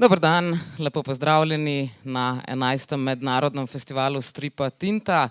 Dober dan, lepo pozdravljeni na 11. mednarodnem festivalu stripa Tinta.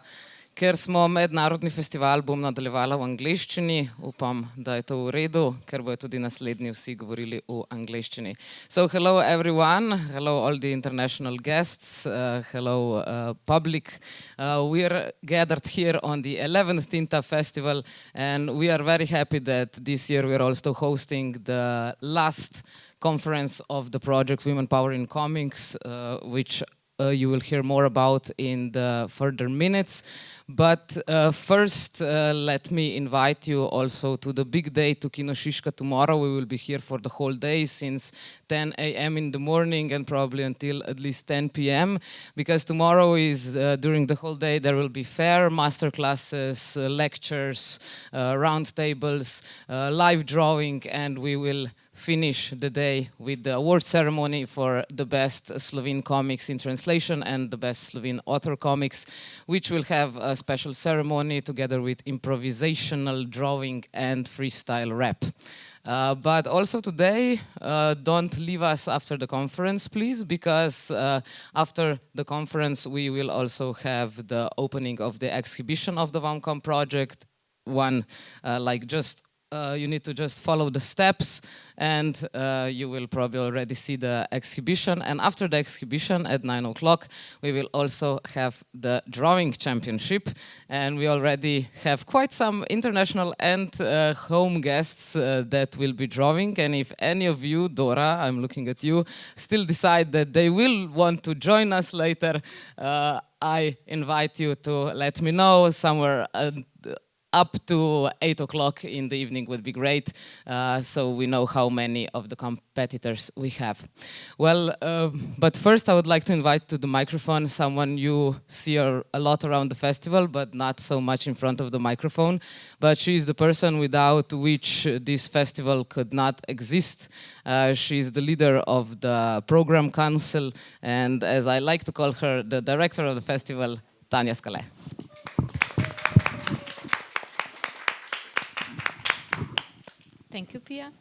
Ker smo mednarodni festival, bom nadaljevala v angleščini. Upam, da je to v redu, ker bojo tudi naslednji vsi govorili v angleščini. So hello everyone, hello all the international guests, hello public. We're gathered here on the 11th Tinta Festival, and we are very happy that this year we're also hosting the last conference of the project Women Power in Comics, which you will hear more about in the further minutes. But first, let me invite you also to the big day, to Kino Šiška tomorrow. We will be here for the whole day since 10 a.m. in the morning and probably until at least 10 p.m. Because tomorrow is, during the whole day, there will be fair, masterclasses, lectures, round tables, live drawing, and we will finish the day with the award ceremony for the best Slovene comics in translation and the best Slovene author comics, which will have a special ceremony together with improvisational drawing and freestyle rap. But also today, don't leave us after the conference, please, because after the conference we will also have the opening of the exhibition of the WOMCOM project. You need to just follow the steps, and you will probably already see the exhibition. And after the exhibition at 9 o'clock, we will also have the drawing championship. And we already have quite some international and home guests that will be drawing. And if any of you, Dora, I'm looking at you, still decide that they will want to join us later, I invite you to let me know somewhere up to 8 o'clock in the evening would be great, so we know how many of the competitors we have. Well, but first I would like to invite to the microphone someone you see a lot around the festival, but not so much in front of the microphone. But she is the person without which this festival could not exist. She is the leader of the program council, and as I like to call her, the director of the festival, Tanja Skale. Thank you, Pia.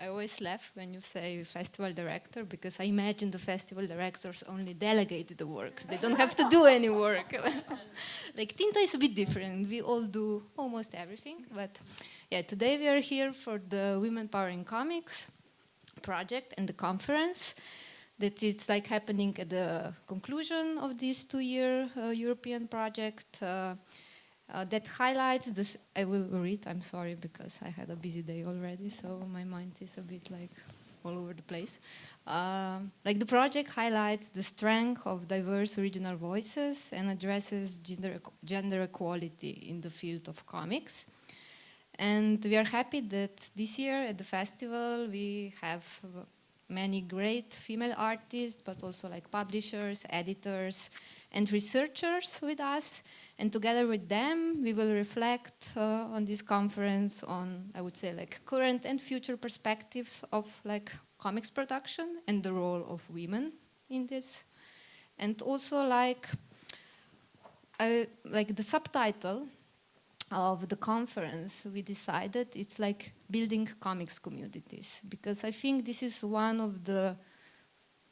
I always laugh when you say festival director, because I imagine the festival directors only delegate the works. They don't have to do any work. Like Tinta is a bit different. We all do almost everything. But yeah, today we are here for the Women Power in Comics project and the conference that is like happening at the conclusion of this 2-year European project. That highlights this. I will read, I'm sorry, because I had a busy day already, so my mind is a bit like all over the place. Like the project highlights the strength of diverse regional voices and addresses gender equality in the field of comics. And we are happy that this year at the festival we have many great female artists, but also like publishers, editors, and researchers with us. And together with them, we will reflect on this conference on, I would say, like current and future perspectives of like comics production and the role of women in this. And also like the subtitle of the conference, we decided it's like building comics communities, because I think this is one of the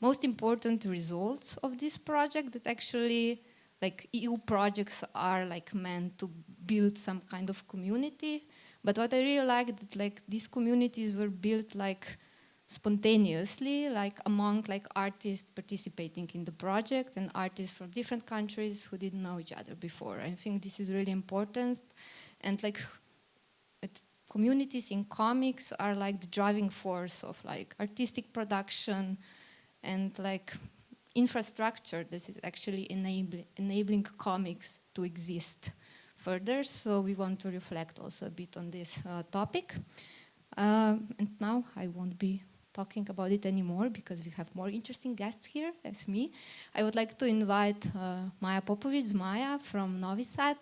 most important results of this project, that actually like EU projects are like meant to build some kind of community. But what I really like that like these communities were built like spontaneously, like among like artists participating in the project and artists from different countries who didn't know each other before. I think this is really important. And like communities in comics are like the driving force of like artistic production and like infrastructure that is actually enabling comics to exist further. So we want to reflect also a bit on this topic. And now I won't be talking about it anymore because we have more interesting guests here as me. I would like to invite Marija Popović, Maja from Novi Sad,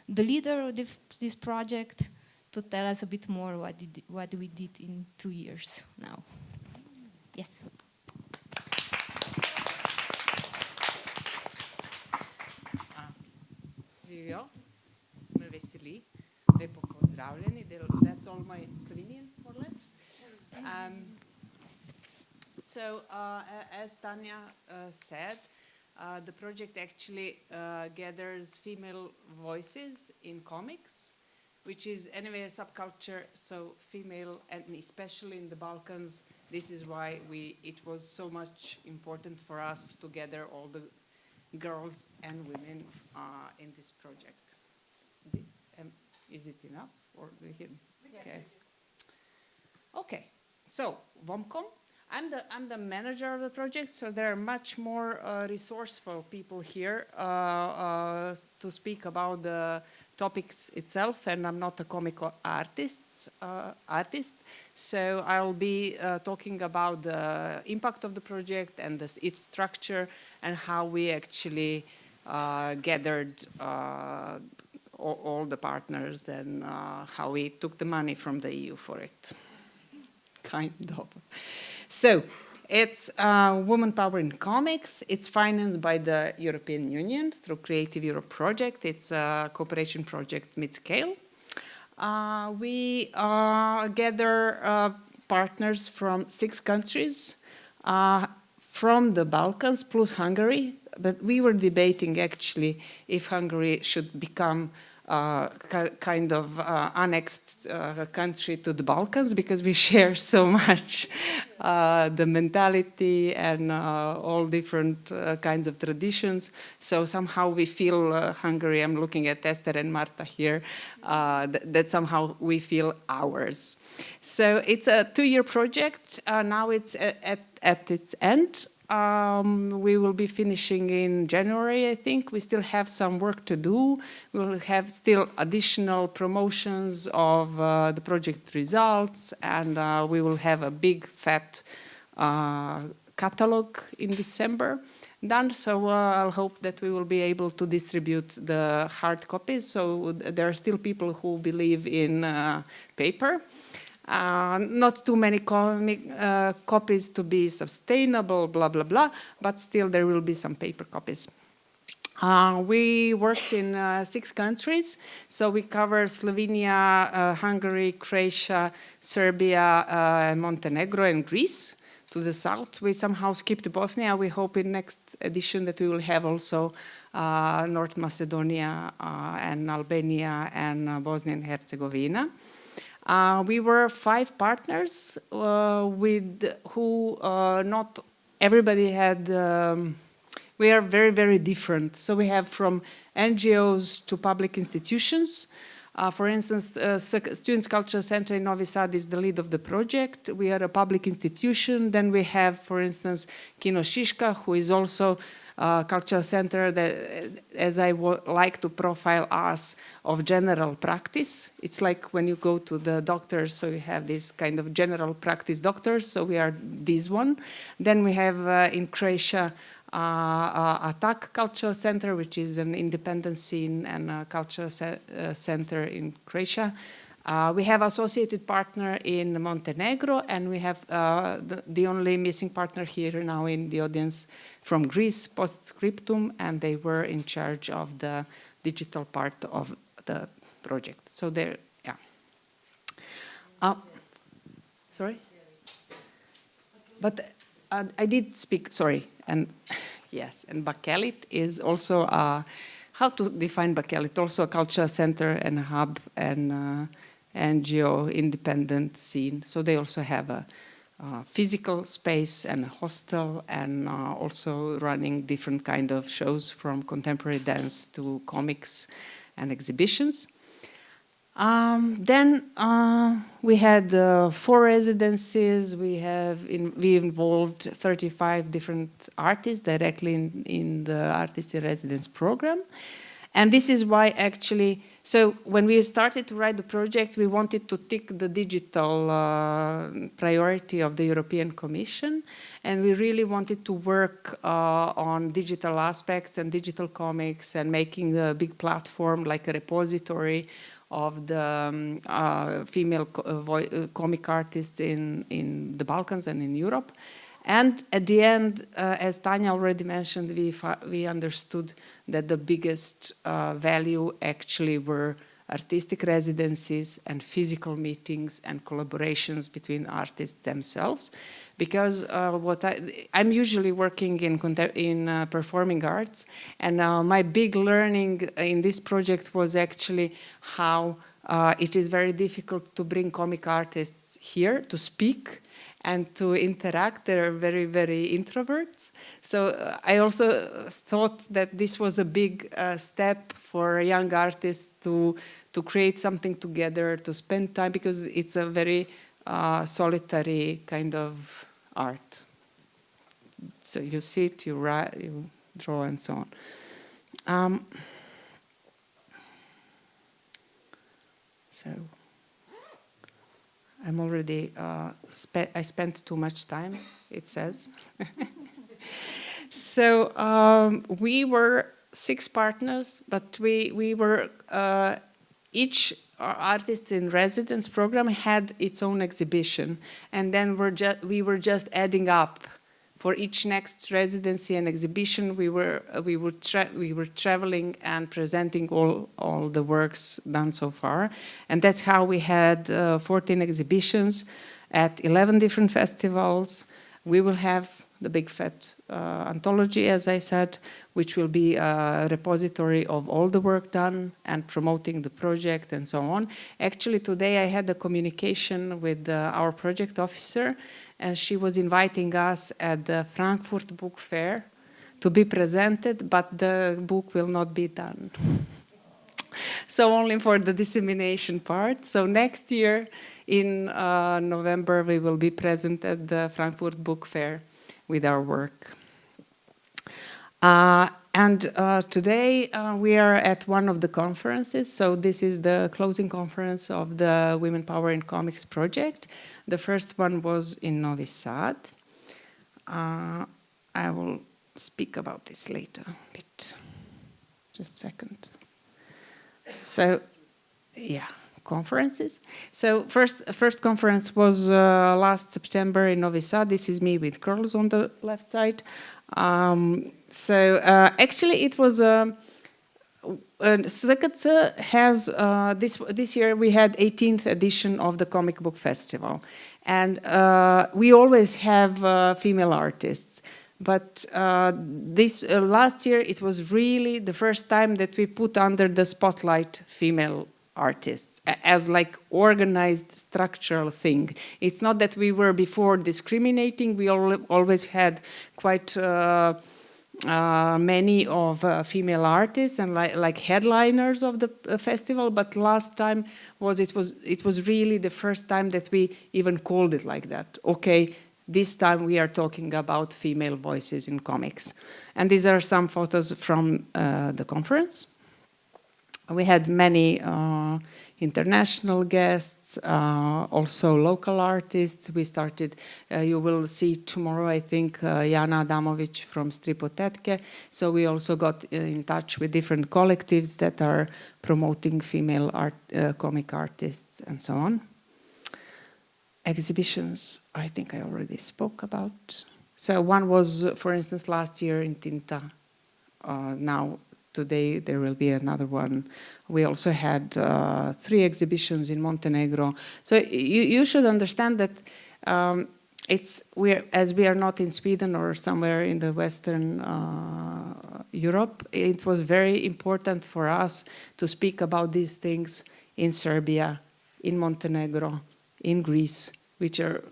the leader of this project, to tell us a bit more what we did in 2 years now. Yes. Živijo, me veseli, lepo pozdravljeni. That's all my Slovenian, more or less. So, as Tanya said, the project actually gathers female voices in comics, which is anyway a subculture, so female, and especially in the Balkans, this is why it was so much important for us to gather all the girls and women in this project. Is it enough? Or okay. Okay, so WOMCOM. I'm the manager of the project, so there are much more resourceful people here to speak about the topics itself, and I'm not a comic artist, so I'll be talking about the impact of the project and its structure and how we actually gathered all the partners and how we took the money from the EU for it, kind of. So it's Woman Power in Comics. It's financed by the European Union through Creative Europe project. It's a cooperation project mid-scale. We gather partners from 6 countries, from the Balkans plus Hungary. But we were debating actually if Hungary should become kind of annexed country to the Balkans, because we share so much the mentality and all different kinds of traditions. So somehow we feel Hungary, I'm looking at Esther and Marta here, that somehow we feel ours. So it's a 2-year project. Now it's at its end. We will be finishing in January, I think. We still have some work to do. We will have still additional promotions of the project results, and we will have a big fat catalog in December done. So I'll hope that we will be able to distribute the hard copies. So there are still people who believe in paper. Not too many copies to be sustainable, blah, blah, blah, but still there will be some paper copies. We worked in 6 countries, so we cover Slovenia, Hungary, Croatia, Serbia, Montenegro, and Greece to the south. We somehow skipped Bosnia. We hope in next edition that we will have also North Macedonia and Albania and Bosnia and Herzegovina. We were 5 partners with who not everybody had, we are very, very different. So we have from NGOs to public institutions. For instance, Students' Culture Center in Novi Sad is the lead of the project. We are a public institution. Then we have, for instance, Kino Šiška, who is also cultural center that, as I like to profile us, of general practice. It's like when you go to the doctors, so you have this kind of general practice doctors, so we are this one. Then we have in Croatia ATAC Cultural Center, which is an independent scene and cultural center in Croatia. We have associated partner in Montenegro, and we have the only missing partner here now in the audience from Greece, Postscriptum, and they were in charge of the digital part of the project. So there, yeah. Sorry? But I did speak, sorry, and yes, and Bakelit is also, how to define Bakelit? Also a cultural center and a hub and NGO independent scene. So they also have a physical space and a hostel, and also running different kind of shows from contemporary dance to comics and exhibitions. Then we had 4 residencies. We involved 35 different artists directly in the Artist in Residence program. And this is why actually, so when we started to write the project, we wanted to tick the digital priority of the European Commission. And we really wanted to work on digital aspects and digital comics and making a big platform like a repository of the female comic artists in the Balkans and in Europe. And at the end, as Tanja already mentioned, we understood that the biggest value actually were artistic residencies and physical meetings and collaborations between artists themselves. Because I'm usually working in performing arts, and my big learning in this project was actually how it is very difficult to bring comic artists here to speak and to interact. They're very, very introverts. So I also thought that this was a big step for young artists to create something together, to spend time, because it's a very solitary kind of art. So you sit, you write, you draw, and so on. So I'm already, I spent too much time, it says. So we were 6 partners, but we were, each artist in residence program had its own exhibition. And then we were just adding up. For each next residency and exhibition, we were traveling and presenting all the works done so far, and that's how we had 14 exhibitions at 11 different festivals. We will have the big fat anthology, as I said, which will be a repository of all the work done and promoting the project and so on. Actually, today I had a communication with our project officer, and she was inviting us at the Frankfurt Book Fair to be presented, but the book will not be done. So only for the dissemination part. So next year in November, we will be present at the Frankfurt Book Fair with our work. Today we are at one of the conferences. So this is the closing conference of the Women Power in Comics project. The first one was in Novi Sad. I will speak about this later a bit. Just a second. So, yeah, conferences. So first conference was last September in Novi Sad. This is me with curls on the left side. Actually, it was SKC has this year we had 18th edition of the Comic Book Festival, and we always have female artists. But this last year, it was really the first time that we put under the spotlight female artists as like organized structural thing. It's not that we were before discriminating. We always had quite many of female artists and like headliners of the festival. But last time it was really the first time that we even called it like that. Okay. This time we are talking about female voices in comics. And these are some photos from the conference. We had many international guests, also local artists. We started, you will see tomorrow, I think, Jana Adamović from Stripotetke. So we also got in touch with different collectives that are promoting female comic artists and so on. Exhibitions, I think I already spoke about. So one was, for instance, last year in Tinta. Now, today, there will be another one. We also had 3 exhibitions in Montenegro. So you should understand that as we are not in Sweden or somewhere in the Western Europe, it was very important for us to speak about these things in Serbia, in Montenegro, in Greece, which are,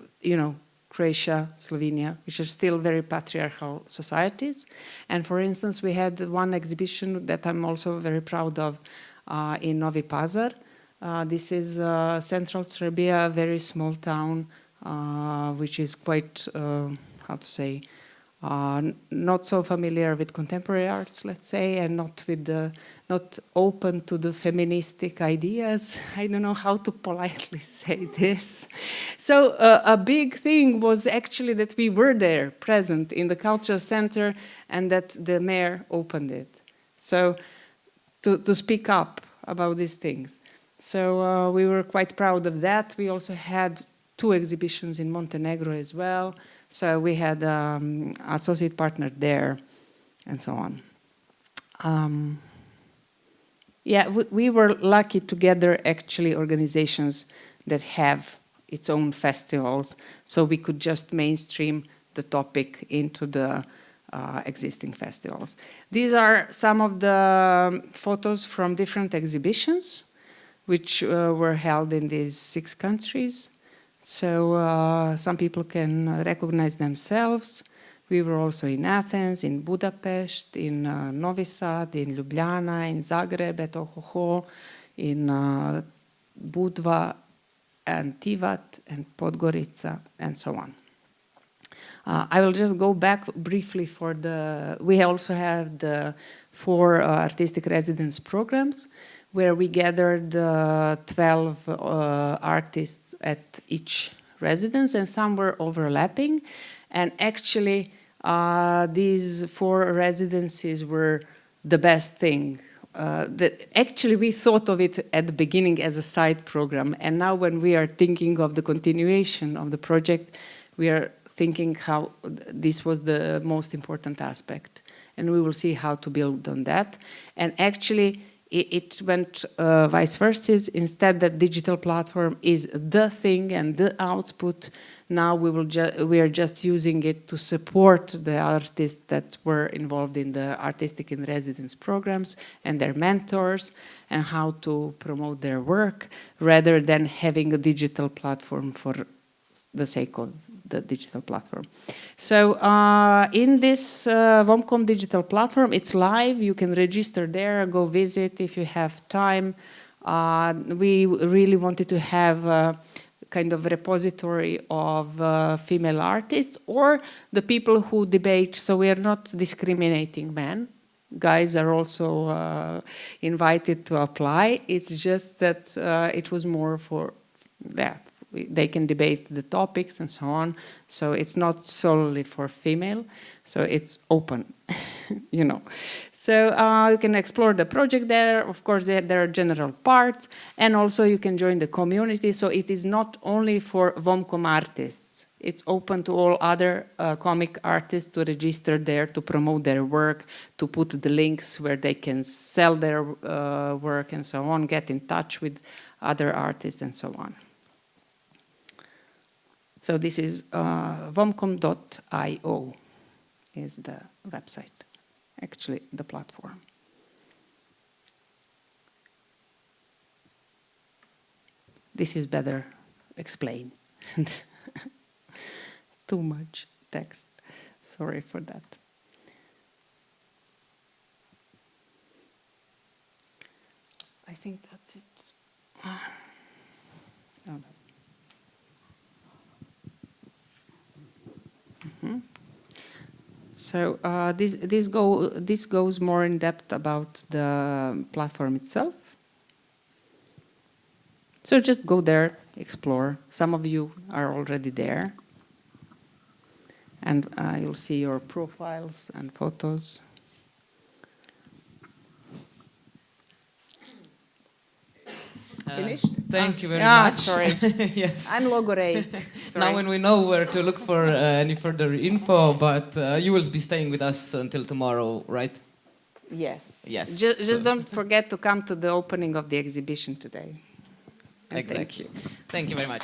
Croatia, Slovenia, which are still very patriarchal societies. And for instance, we had one exhibition that I'm also very proud of in Novi Pazar. This is central Serbia, a very small town, which is quite, not so familiar with contemporary arts, let's say, and not open to the feministic ideas. I don't know how to politely say this. So a big thing was actually that we were there, present in the cultural center, and that the mayor opened it. So to speak up about these things. So we were quite proud of that. We also had 2 exhibitions in Montenegro as well. So we had associate partner there, and so on. Yeah, we were lucky to gather actually organizations that have its own festivals, so we could just mainstream the topic into the existing festivals. These are some of the photos from different exhibitions which were held in these 6 countries. So some people can recognize themselves. We were also in Athens, in Budapest, in Novi Sad, in Ljubljana, in Zagreb, at Ohoho, in Budva and Tivat and Podgorica, and so on. I will just go back briefly for the... We also have the 4 artistic residence programs, where we gathered 12 artists at each residence, and some were overlapping. And actually, these 4 residencies were the best thing. Actually, we thought of it at the beginning as a side program, and now when we are thinking of the continuation of the project, we are thinking how this was the most important aspect, and we will see how to build on that. And actually, it went vice versa. Instead, that digital platform is the thing and the output. Now we are just using it to support the artists that were involved in the artistic in residence programs and their mentors, and how to promote their work, rather than having a digital platform for the sake of the digital platform. So in this WOMCOM digital platform, it's live. You can register there, go visit if you have time. We really wanted to have a kind of repository of female artists or the people who debate. So we are not discriminating men. Guys are also invited to apply. It's just that it was more for that. They can debate the topics and so on. So it's not solely for female. So it's open, you know. So you can explore the project there. Of course, there are general parts. And also you can join the community. So it is not only for WOMCOM artists. It's open to all other comic artists to register there, to promote their work, to put the links where they can sell their work and so on, get in touch with other artists and so on. So this is womcom.io is the website, actually the platform. This is better explained. Too much text. Sorry for that. I think that's it. Oh, no. So this goes more in depth about the platform itself. So just go there, explore. Some of you are already there. And you'll see your profiles and photos. Finished? Thank you very much. Sorry. Yes. I'm logoraic. Now when we know where to look for any further info, but you will be staying with us until tomorrow, right? Yes. Yes. Just don't forget to come to the opening of the exhibition today. And exactly. thank you. Thank you very much.